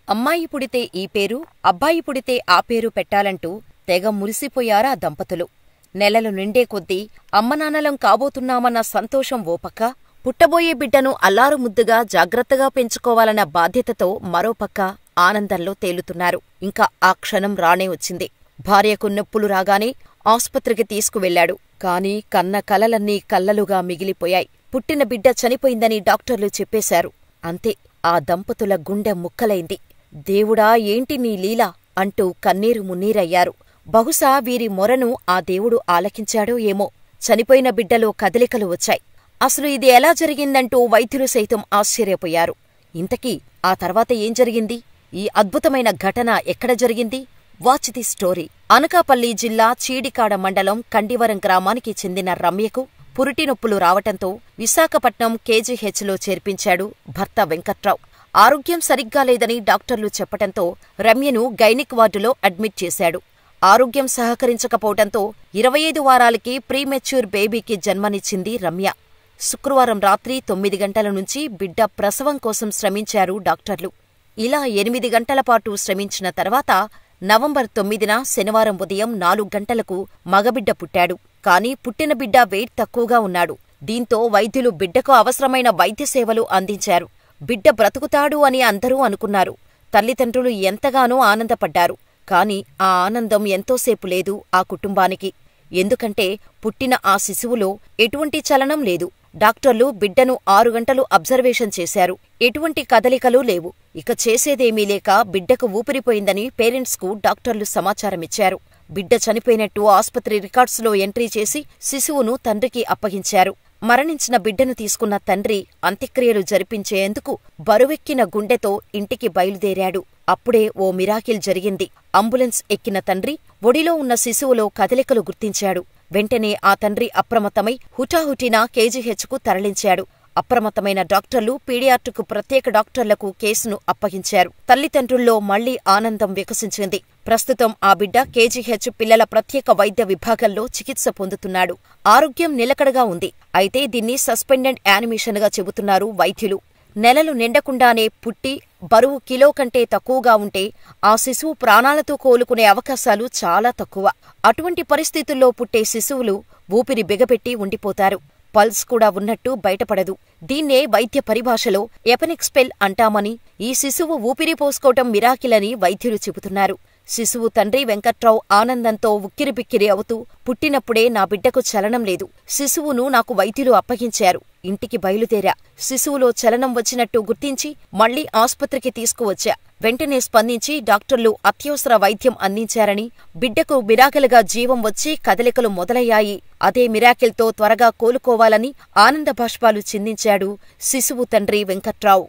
అమ్మాయి పుడితే ఈ పేరు, అబ్బాయి పుడితే ఆ పేరు పెట్టాలంటూ తెగ మురిసిపోయారా దంపతులు. నెలలు నిండే కొద్దీ అమ్మనాన్నలం కాబోతున్నామన్న సంతోషం ఓ పక్క, పుట్టబోయే బిడ్డను అల్లారుముద్దుగా జాగ్రత్తగా పెంచుకోవాలన్న బాధ్యతతో మరోపక్క ఆనందంలో తేలుతున్నారు. ఇంకా ఆ క్షణం రానే వచ్చింది. భార్యకు నొప్పులు రాగానే ఆస్పత్రికి తీసుకువెళ్లాడు. కాని కన్న కలలన్నీ కల్లలుగా మిగిలిపోయాయి. పుట్టిన బిడ్డ చనిపోయిందని డాక్టర్లు చెప్పేశారు. అంతే, ఆ దంపతుల గుండె ముక్కలైంది. దేవుడా, ఏంటి నీ లీల అంటూ కన్నీరు మున్నీరయ్యారు. బహుశా వీరి మొరను ఆ దేవుడు ఆలకించాడో ఏమో. చనిపోయిన బిడ్డలో కదలికలు వచ్చాయి. అసలు ఇది ఎలా జరిగిందంటూ వైద్యులు సైతం ఆశ్చర్యపోయారు. ఇంతకీ ఆ తర్వాత ఏం జరిగింది? ఈ అద్భుతమైన ఘటన ఎక్కడ జరిగింది? Watch the story. అనకాపల్లి జిల్లా చీడికాడ మండలం కండివరం గ్రామానికి చెందిన రమ్యకు పురిటినొప్పులు రావటంతో విశాఖపట్నం కేజీహెచ్లో చేర్పించాడు భర్త వెంకట్రావు. ఆరోగ్యం సరిగ్గా లేదని డాక్టర్లు చెప్పటంతో రమ్యను గైనిక్ వార్డులో అడ్మిట్ చేశాడు. ఆరోగ్యం సహకరించకపోవటంతో 25 వారాలకి ప్రీమెచ్యూర్ బేబీకి జన్మనిచ్చింది రమ్య. శుక్రవారం రాత్రి 9 గంటల నుంచి బిడ్డ ప్రసవం కోసం శ్రమించారు డాక్టర్లు. ఇలా 8 గంటల పాటు శ్రమించిన తర్వాత నవంబర్ 9న శనివారం ఉదయం 4 గంటలకు మగబిడ్డ పుట్టాడు. కాని పుట్టిన బిడ్డ వెయిట్ తక్కువగా ఉన్నాడు. దీంతో వైద్యులు బిడ్డకు అవసరమైన వైద్య సేవలు అందించారు. బిడ్డ బ్రతుకుతాడు అని అందరూ అనుకున్నారు. తల్లిదండ్రులు ఎంతగానో ఆనందపడ్డారు. కాని ఆ ఆనందం ఎంతోసేపు లేదు ఆ కుటుంబానికి. ఎందుకంటే పుట్టిన ఆ శిశువులో ఎటువంటి చలనం లేదు. డాక్టర్లు బిడ్డను 6 గంటలు అబ్జర్వేషన్ చేశారు. ఎటువంటి కదలికలూ లేవు. ఇక చేసేదేమీ లేక బిడ్డకు ఊపిరిపోయిందని పేరెంట్స్కు డాక్టర్లు సమాచారమిచ్చారు. బిడ్డ చనిపోయినట్టు ఆస్పత్రి రికార్డ్స్లో ఎంట్రీ చేసి శిశువును తండ్రికి అప్పగించారు. మరణించిన బిడ్డను తీసుకున్న తండ్రి అంత్యక్రియలు జరిపించేందుకు బరువెక్కిన గుండెతో ఇంటికి బయలుదేరాడు. అప్పుడే ఓ మిరాకిల్ జరిగింది. అంబులెన్స్ ఎక్కిన తండ్రి ఒడిలో ఉన్న శిశువులో కదలికలు గుర్తించాడు. వెంటనే ఆ తండ్రి అప్రమత్తమై హుటాహుటిన కేజీహెచ్కు తరలించాడు. అప్రమత్తమైన డాక్టర్లు పీడియాట్రిక్ ప్రత్యేక డాక్టర్లకు కేసును అప్పగించారు. తల్లిదండ్రుల్లో మళ్లీ ఆనందం వికసించింది. ప్రస్తుతం ఆ బిడ్డ కేజీహెచ్ పిల్లల ప్రత్యేక వైద్య విభాగంలో చికిత్స పొందుతున్నాడు. ఆరోగ్యం నిలకడగా ఉంది. అయితే దీన్ని సస్పెండెడ్ యానిమేషన్గా చెబుతున్నారు వైద్యులు. నెలలు నిండకుండానే పుట్టి బరువు కిలో కంటే తక్కువగా ఉంటే ఆ శిశువు ప్రాణాలతో కోలుకునే అవకాశాలు చాలా తక్కువ. అటువంటి పరిస్థితుల్లో పుట్టే శిశువులు ఊపిరి బిగపెట్టి ఉండిపోతారు. పల్స్ కూడా ఉన్నట్టు బయటపడదు. దీన్నే వైద్య పరిభాషలో ఎపెనిక్స్పెల్ అంటామని, ఈ శిశువు ఊపిరి పోసుకోవటం మిరాకిలని వైద్యులు చెబుతున్నారు. శిశువు తండ్రి వెంకట్రావు ఆనందంతో ఉక్కిరిబిక్కిరి అవుతూ, పుట్టినప్పుడే నా బిడ్డకు చలనం లేదు. శిశువును నాకు వైద్యులు అప్పగించారు. ఇంటికి బయలుదేరా. శిశువులో చలనం వచ్చినట్టు గుర్తించి మళ్లీ ఆస్పత్రికి తీసుకువచ్చా. వెంటనే స్పందించి డాక్టర్లు అత్యవసర వైద్యం అందించారని, బిడ్డకు మిరాకిల్గా జీవం వచ్చి కదలికలు మొదలయ్యాయి. అదే మిరాకిల్తో త్వరగా కోలుకోవాలని ఆనంద బాష్పాలు చిందించాడు శిశువు తండ్రి వెంకట్రావు.